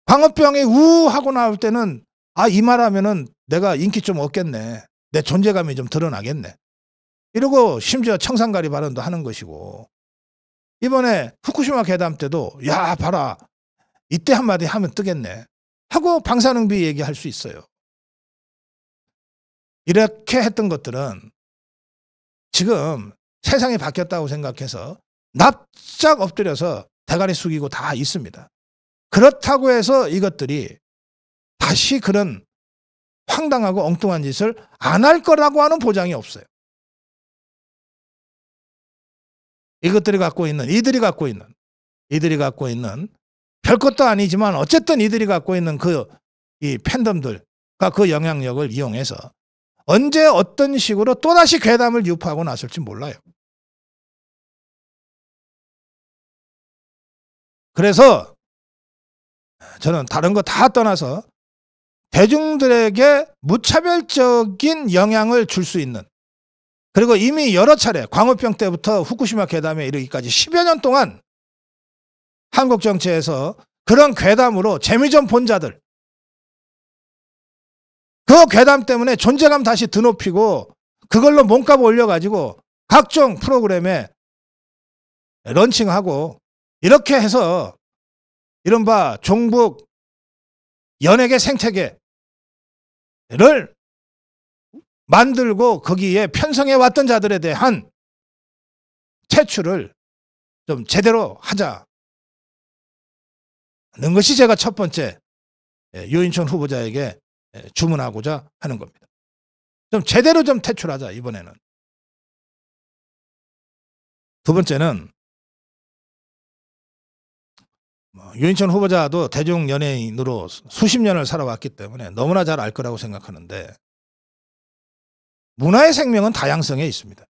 광우병이 우하고 나올 때는 이 말하면은 내가 인기 좀 얻겠네. 내 존재감이 좀 드러나겠네. 이러고 심지어 청산가리 발언도 하는 것이고 이번에 후쿠시마 괴담 때도 야 봐라 이때 한마디 하면 뜨겠네 하고 방사능비 얘기할 수 있어요. 이렇게 했던 것들은 지금 세상이 바뀌었다고 생각해서 납작 엎드려서 대가리 숙이고 다 있습니다. 그렇다고 해서 이것들이 다시 그런 황당하고 엉뚱한 짓을 안 할 거라고 하는 보장이 없어요. 이들이 갖고 있는 별것도 아니지만 어쨌든 이들이 갖고 있는 이 팬덤들과 그 영향력을 이용해서 언제 어떤 식으로 또다시 괴담을 유포하고 나설지 몰라요. 그래서 저는 다른 거 다 떠나서 대중들에게 무차별적인 영향을 줄 수 있는 그리고 이미 여러 차례 광우병 때부터 후쿠시마 괴담에 이르기까지 10여 년 동안 한국 정치에서 그런 괴담으로 재미 좀 본 자들 그 괴담 때문에 존재감 다시 드높이고 그걸로 몸값 올려가지고 각종 프로그램에 런칭하고 이렇게 해서 이른바 종북 연예계 생태계를 만들고 거기에 편성해 왔던 자들에 대한 퇴출을 좀 제대로 하자는 것이 제가 첫 번째 유인촌 후보자에게 주문하고자 하는 겁니다. 좀 제대로 좀 퇴출하자 이번에는. 두 번째는 유인천 후보자도 대중 연예인으로 수십 년을 살아왔기 때문에 너무나 잘 알 거라고 생각하는데 문화의 생명은 다양성에 있습니다.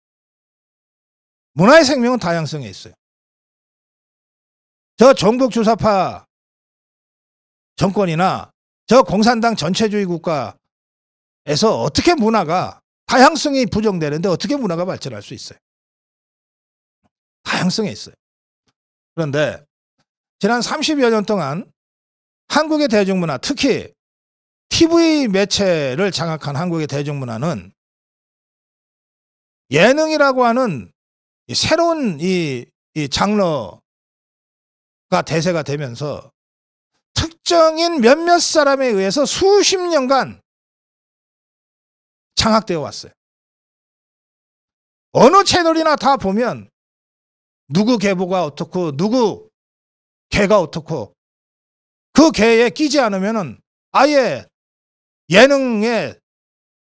문화의 생명은 다양성에 있어요. 저 종북 주사파 정권이나 저 공산당 전체주의 국가에서 어떻게 문화가 다양성이 부정되는데 어떻게 문화가 발전할 수 있어요? 다양성에 있어요. 그런데 지난 30여 년 동안 한국의 대중문화, 특히 TV 매체를 장악한 한국의 대중문화는 예능이라고 하는 새로운 이 장르가 대세가 되면서 특정인 몇몇 사람에 의해서 수십 년간 장악되어 왔어요. 어느 채널이나 다 보면 누구 계보가 어떻고 누구 개가 어떻고 그 개에 끼지 않으면은 아예 예능에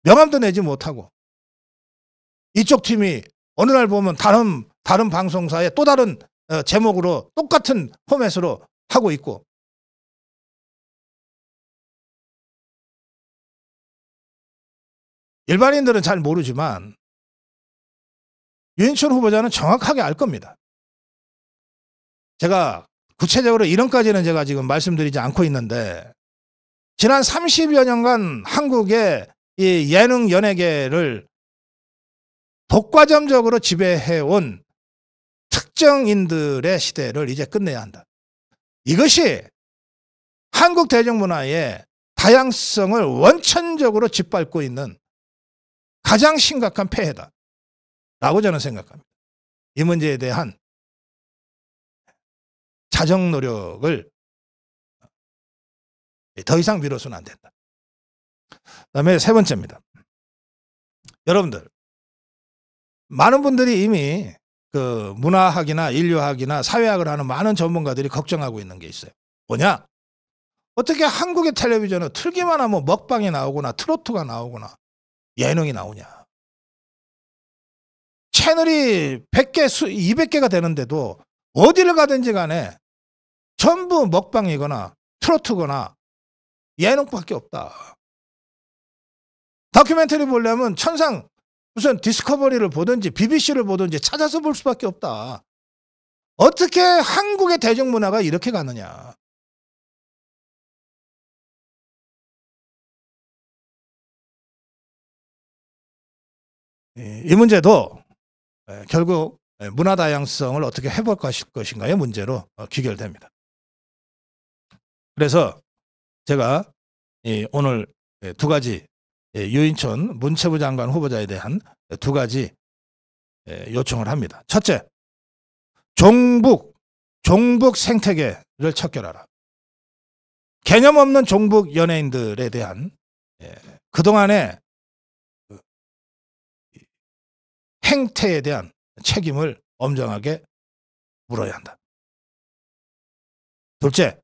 명함도 내지 못하고 이쪽 팀이 어느 날 보면 다른 방송사의 또 다른 제목으로 똑같은 포맷으로 하고 있고 일반인들은 잘 모르지만 유인천 후보자는 정확하게 알 겁니다. 제가 구체적으로 이런까지는 제가 지금 말씀드리지 않고 있는데 지난 30여 년간 한국의 이 예능 연예계를 독과점적으로 지배해온 특정인들의 시대를 이제 끝내야 한다. 이것이 한국 대중문화의 다양성을 원천적으로 짓밟고 있는 가장 심각한 폐해다 라고 저는 생각합니다. 이 문제에 대한 자정 노력을 더 이상 미뤄서는 안 된다. 그다음에 세 번째입니다. 여러분들 많은 분들이 이미 그 문화학이나 인류학이나 사회학을 하는 많은 전문가들이 걱정하고 있는 게 있어요. 뭐냐? 어떻게 한국의 텔레비전은 틀기만 하면 먹방이 나오거나 트로트가 나오거나 예능이 나오냐. 채널이 100개, 200개가 되는데도 어디를 가든지 간에 전부 먹방이거나 트로트거나 예능밖에 없다. 다큐멘터리 보려면 천상 무슨 디스커버리를 보든지 BBC를 보든지 찾아서 볼 수밖에 없다. 어떻게 한국의 대중문화가 이렇게 가느냐. 이 문제도 결국 문화 다양성을 어떻게 해볼 것인가의 문제로 귀결됩니다. 그래서 제가 오늘 두 가지 유인천 문체부 장관 후보자에 대한 두 가지 요청을 합니다. 첫째, 종북 생태계를 척결하라. 개념 없는 종북 연예인들에 대한 그동안의 행태에 대한 책임을 엄정하게 물어야 한다. 둘째,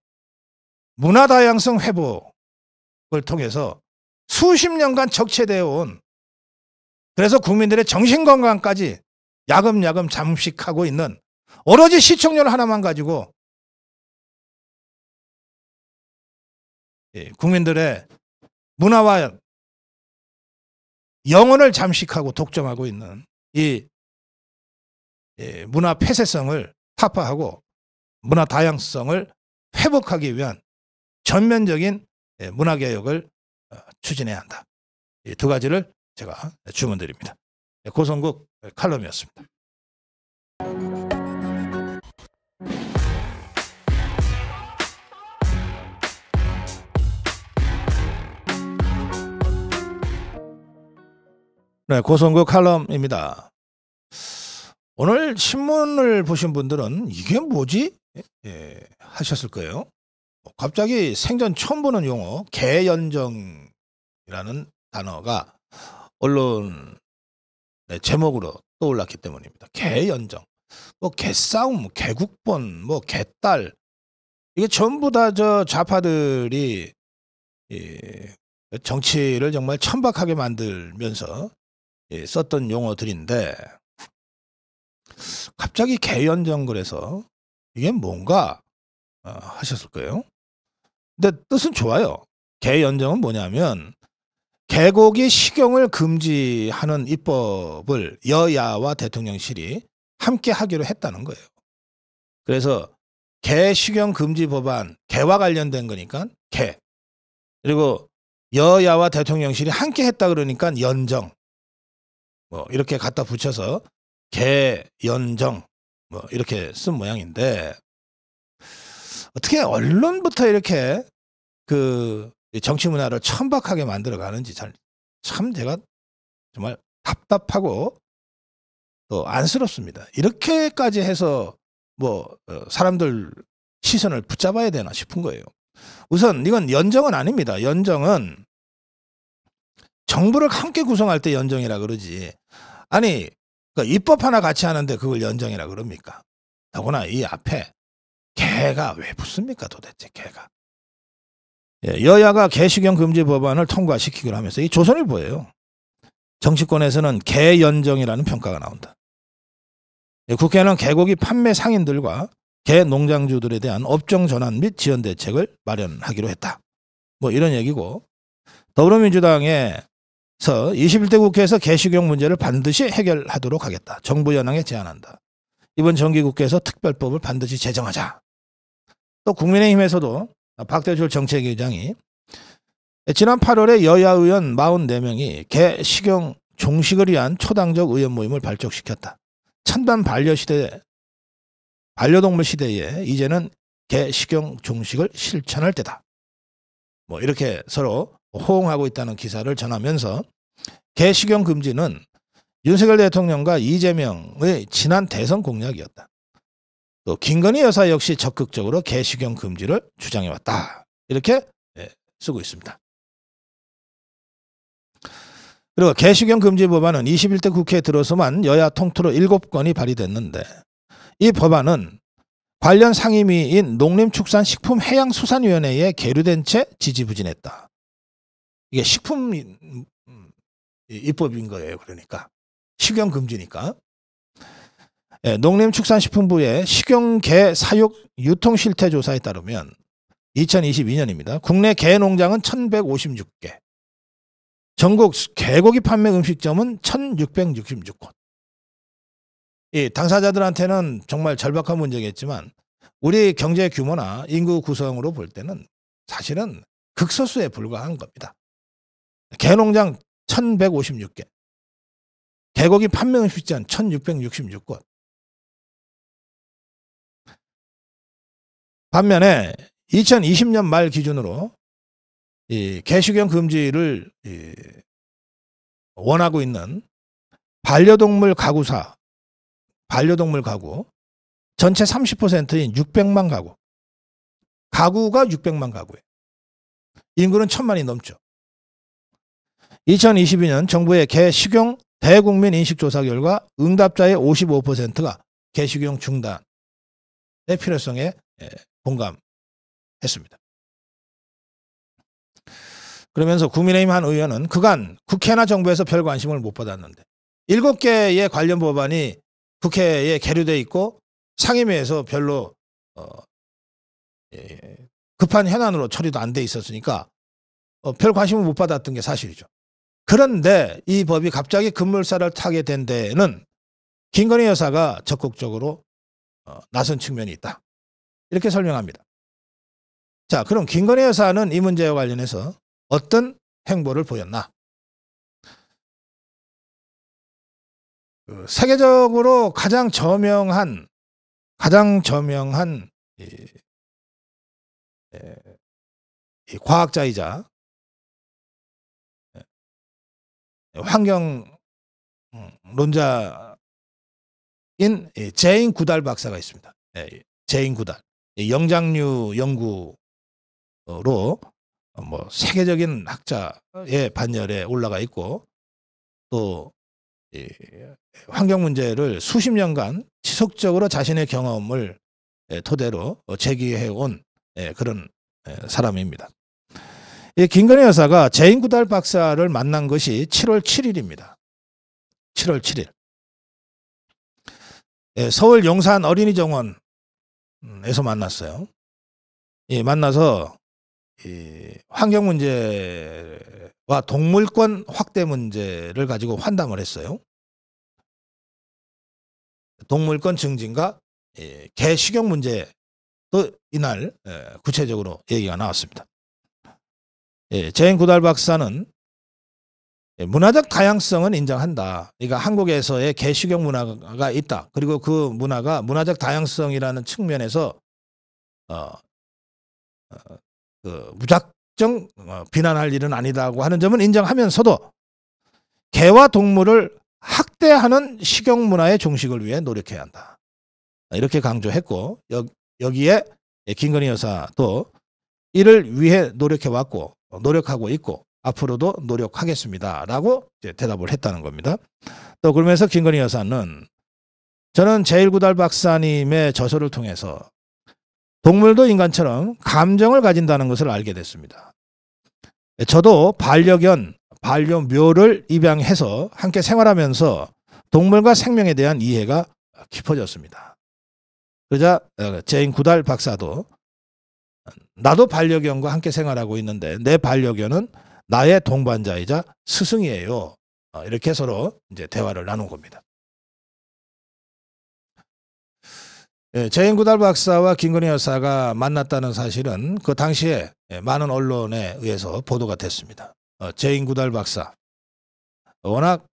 문화 다양성 회복을 통해서 수십 년간 적체되어 온 그래서 국민들의 정신건강까지 야금야금 잠식하고 있는 오로지 시청률 하나만 가지고 국민들의 문화와 영혼을 잠식하고 독점하고 있는 이 문화 폐쇄성을 타파하고 문화 다양성을 회복하기 위한 전면적인 문화개혁을 추진해야 한다. 이 두 가지를 제가 주문드립니다. 고성국 칼럼이었습니다. 네, 고성국 칼럼입니다. 오늘 신문을 보신 분들은 이게 뭐지? 하셨을 거예요. 갑자기 생전 처음 보는 용어 개연정이라는 단어가 언론 제목으로 떠올랐기 때문입니다. 개연정, 뭐 개싸움, 개국본, 뭐 개딸 이게 전부 다 저 좌파들이 정치를 정말 천박하게 만들면서 썼던 용어들인데 갑자기 개연정 그래서 이게 뭔가 하셨을 거예요. 근데 뜻은 좋아요. 개연정은 뭐냐면 개고기 식용을 금지하는 입법을 여야와 대통령실이 함께 하기로 했다는 거예요. 그래서 개 식용 금지 법안, 개와 관련된 거니까 개. 그리고 여야와 대통령실이 함께 했다 그러니까 연정. 뭐 이렇게 갖다 붙여서 개연정 뭐 이렇게 쓴 모양인데 어떻게 언론부터 이렇게 그 정치 문화를 천박하게 만들어 가는지 참 제가 정말 답답하고 또 안쓰럽습니다. 이렇게까지 해서 뭐 사람들 시선을 붙잡아야 되나 싶은 거예요. 우선 이건 연정은 아닙니다. 연정은 정부를 함께 구성할 때 연정이라 그러지. 아니 그러니까 입법 하나 같이 하는데 그걸 연정이라 그럽니까? 더구나 이 앞에 개가 왜 붙습니까 도대체 개가. 여야가 개식용 금지 법안을 통과시키기로 하면서 이 조선일보예요. 정치권에서는 개연정이라는 평가가 나온다. 국회는 개고기 판매 상인들과 개 농장주들에 대한 업종 전환 및 지원 대책을 마련하기로 했다. 뭐 이런 얘기고 더불어민주당에서 21대 국회에서 개식용 문제를 반드시 해결하도록 하겠다. 정부 여당에 제안한다. 이번 정기국회에서 특별법을 반드시 제정하자. 또 국민의힘에서도 박대출 정책위원장이 지난 8월에 여야 의원 44명이 개 식용 종식을 위한 초당적 의원 모임을 발족시켰다. 첨단 반려동물 시대에 이제는 개 식용 종식을 실천할 때다. 뭐 이렇게 서로 호응하고 있다는 기사를 전하면서 개 식용 금지는 윤석열 대통령과 이재명의 지난 대선 공약이었다. 또 김건희 여사 역시 적극적으로 개 식용 금지를 주장해왔다. 이렇게 쓰고 있습니다. 그리고 개 식용 금지 법안은 21대 국회에 들어서만 여야 통틀어 7건이 발의됐는데 이 법안은 관련 상임위인 농림축산식품해양수산위원회에 계류된 채 지지부진했다. 이게 식품 입법인 거예요. 그러니까 식용 금지니까. 농림축산식품부의 식용개 사육 유통실태조사에 따르면 2022년입니다. 국내 개 농장은 1156개. 전국 개고기 판매 음식점은 1666곳. 이 당사자들한테는 정말 절박한 문제겠지만 우리 경제 규모나 인구 구성으로 볼 때는 사실은 극소수에 불과한 겁니다. 개농장 1156개. 개고기 판매 음식점 1666곳. 반면에 2020년 말 기준으로 이 개식용 금지를 원하고 있는 반려동물 가구 전체 30%인 600만 가구. 가구가 600만 가구예요. 인구는 1000만이 넘죠. 2022년 정부의 개식용 대국민 인식조사 결과 응답자의 55%가 개식용 중단의 필요성에 공감했습니다. 그러면서 국민의힘 한 의원은 그간 국회나 정부에서 별 관심을 못 받았는데 7개의 관련 법안이 국회에 계류돼 있고 상임위에서 별로 급한 현안으로 처리도 안 돼 있었으니까 별 관심을 못 받았던 게 사실이죠. 그런데 이 법이 갑자기 급물살을 타게 된 데에는 김건희 여사가 적극적으로 나선 측면이 있다. 이렇게 설명합니다. 자, 그럼 김건희 여사는 이 문제와 관련해서 어떤 행보를 보였나? 세계적으로 가장 저명한 이 과학자이자 환경론자인 제인 구달 박사가 있습니다. 제인 구달. 영장류 연구로 뭐 세계적인 학자의 반열에 올라가 있고 또 환경 문제를 수십 년간 지속적으로 자신의 경험을 토대로 제기해 온 그런 사람입니다. 이 김건희 여사가 재인구달 박사를 만난 것이 7월 7일입니다. 7월 7일. 예, 서울 용산 어린이정원에서 만났어요. 예, 만나서 환경 문제와 동물권 확대 문제를 가지고 환담을 했어요. 동물권 증진과 개 식용 문제도 이날 구체적으로 얘기가 나왔습니다. 재인구달 박사는 문화적 다양성은 인정한다. 그러니까 한국에서의 개 식용 문화가 있다. 그리고 그 문화가 문화적 다양성이라는 측면에서 무작정 비난할 일은 아니다고 하는 점은 인정하면서도 개와 동물을 학대하는 식용 문화의 종식을 위해 노력해야 한다. 이렇게 강조했고 여기에 김건희 여사도 이를 위해 노력해왔고 노력하고 있고 앞으로도 노력하겠습니다. 라고 이제 대답을 했다는 겁니다. 또 그러면서 김건희 여사는 저는 재인구달 박사님의 저서를 통해서 동물도 인간처럼 감정을 가진다는 것을 알게 됐습니다. 저도 반려견, 반려묘를 입양해서 함께 생활하면서 동물과 생명에 대한 이해가 깊어졌습니다. 그러자 재인구달 박사도 나도 반려견과 함께 생활하고 있는데 내 반려견은 나의 동반자이자 스승이에요. 이렇게 서로 이제 대화를 나눈 겁니다. 재인구달 박사와 김건희 여사가 만났다는 사실은 그 당시에 많은 언론에 의해서 보도가 됐습니다. 재인구달 박사 워낙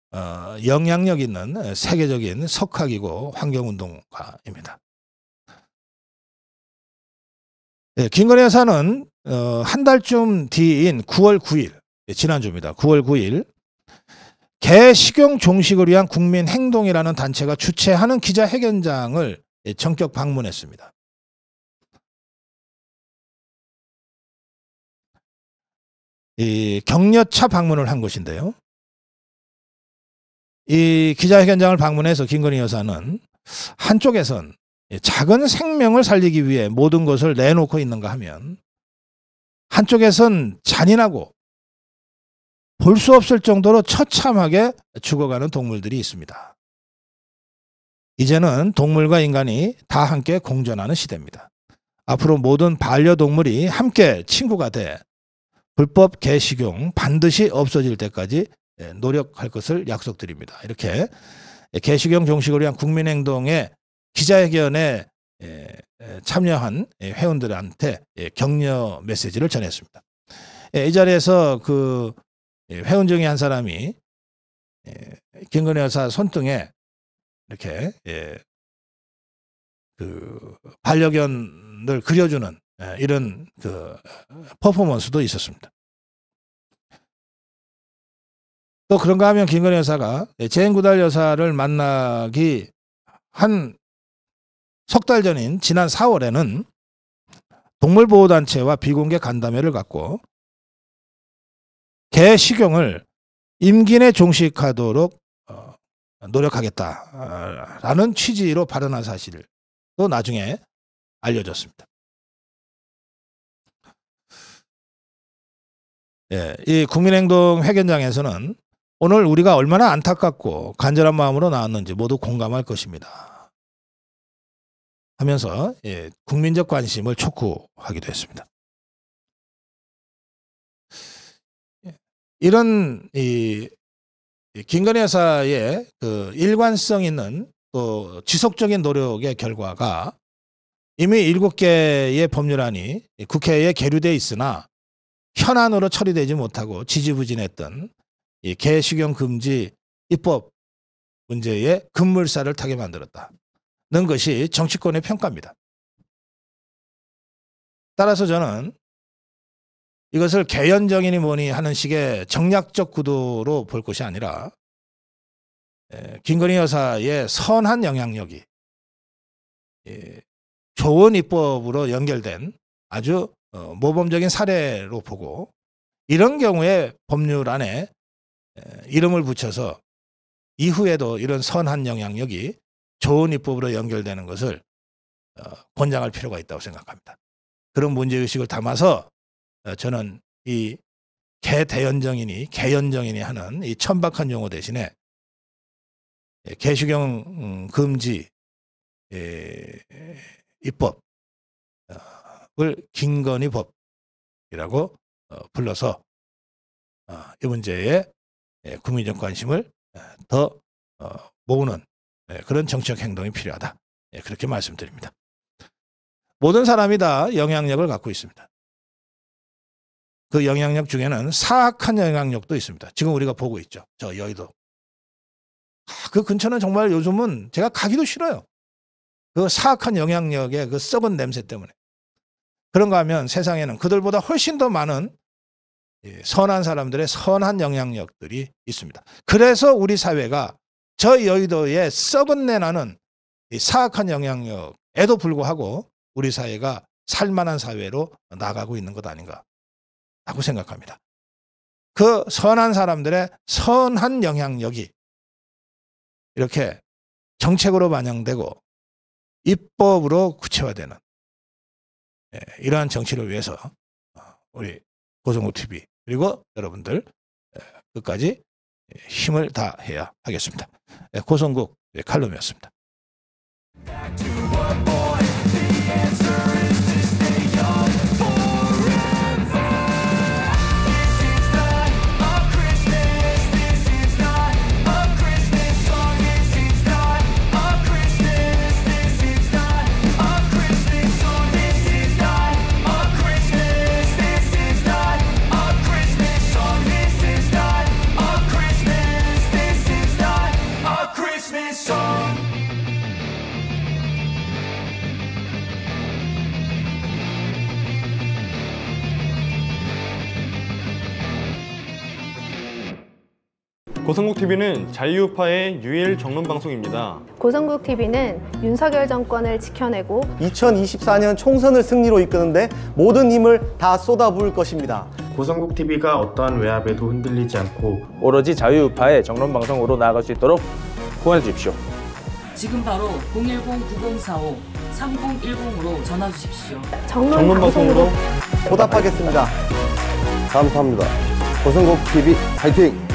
영향력 있는 세계적인 석학이고 환경운동가입니다. 김건희 여사는 한 달쯤 뒤인 9월 9일 지난주입니다. 9월 9일 개 식용 종식을 위한 국민행동이라는 단체가 주최하는 기자회견장을 전격 방문했습니다. 이 격려차 방문을 한 것인데요. 이 기자회견장을 방문해서 김건희 여사는 한쪽에선 작은 생명을 살리기 위해 모든 것을 내놓고 있는가 하면 한쪽에선 잔인하고 볼 수 없을 정도로 처참하게 죽어가는 동물들이 있습니다. 이제는 동물과 인간이 다 함께 공존하는 시대입니다. 앞으로 모든 반려동물이 함께 친구가 돼 불법 개식용 반드시 없어질 때까지 노력할 것을 약속드립니다. 이렇게 개식용 종식을 위한 국민행동의 기자회견에 참여한 회원들한테 격려 메시지를 전했습니다. 이 자리에서 그 회원 중에 한 사람이 김건희 여사 손등에 이렇게 그 반려견을 그려주는 이런 그 퍼포먼스도 있었습니다. 또 그런가 하면 김건희 여사가 재인구달 여사를 만나기 한 석 달 전인 지난 4월에는 동물보호단체와 비공개 간담회를 갖고 개 식용을 임기 내 종식하도록 노력하겠다라는 취지로 발언한 사실도 나중에 알려졌습니다. 이 국민행동 회견장에서는 오늘 우리가 얼마나 안타깝고 간절한 마음으로 나왔는지 모두 공감할 것입니다. 하면서 국민적 관심을 촉구하기도 했습니다. 이런 김건희 여사의 그 일관성 있는 또 지속적인 노력의 결과가 이미 7개의 법률안이 국회에 계류돼 있으나 현안으로 처리되지 못하고 지지부진했던 이 개식용 금지 입법 문제에 급물살을 타게 만들었다는 것이 정치권의 평가입니다. 따라서 저는 이것을 개연정인이 뭐니 하는 식의 정략적 구도로 볼 것이 아니라 김건희 여사의 선한 영향력이 좋은 입법으로 연결된 아주 모범적인 사례로 보고 이런 경우에 법률안에 이름을 붙여서 이후에도 이런 선한 영향력이 좋은 입법으로 연결되는 것을 권장할 필요가 있다고 생각합니다. 그런 문제의식을 담아서 저는 이 개연정인이 하는 이 천박한 용어 대신에 개슈경 금지 입법을 김건희 법이라고 불러서 이 문제에 국민적 관심을 더 모으는 그런 정치적 행동이 필요하다. 그렇게 말씀드립니다. 모든 사람이 다 영향력을 갖고 있습니다. 그 영향력 중에는 사악한 영향력도 있습니다. 지금 우리가 보고 있죠. 저 여의도. 그 근처는 정말 요즘은 제가 가기도 싫어요. 그 사악한 영향력의 그 썩은 냄새 때문에. 그런가 하면 세상에는 그들보다 훨씬 더 많은 선한 사람들의 선한 영향력들이 있습니다. 그래서 우리 사회가 저 여의도의 썩은 내 나는 사악한 영향력에도 불구하고 우리 사회가 살만한 사회로 나가고 있는 것 아닌가 라고 생각합니다. 그 선한 사람들의 선한 영향력이 이렇게 정책으로 반영되고 입법으로 구체화되는 이러한 정치를 위해서 우리 고성국 TV 그리고 여러분들 끝까지 힘을 다해야 하겠습니다. 고성국 칼럼이었습니다. 고성국TV는 자유우파의 유일 정론 방송입니다. 고성국TV는 윤석열 정권을 지켜내고 2024년 총선을 승리로 이끄는데 모든 힘을 다 쏟아부을 것입니다. 고성국TV가 어떠한 외압에도 흔들리지 않고 오로지 자유우파의 정론 방송으로 나아갈 수 있도록 후원해 주십시오. 지금 바로 010-9045-3010으로 전화 주십시오. 정론 방송으로 보답하겠습니다. 감사합니다. 고성국TV 화이팅!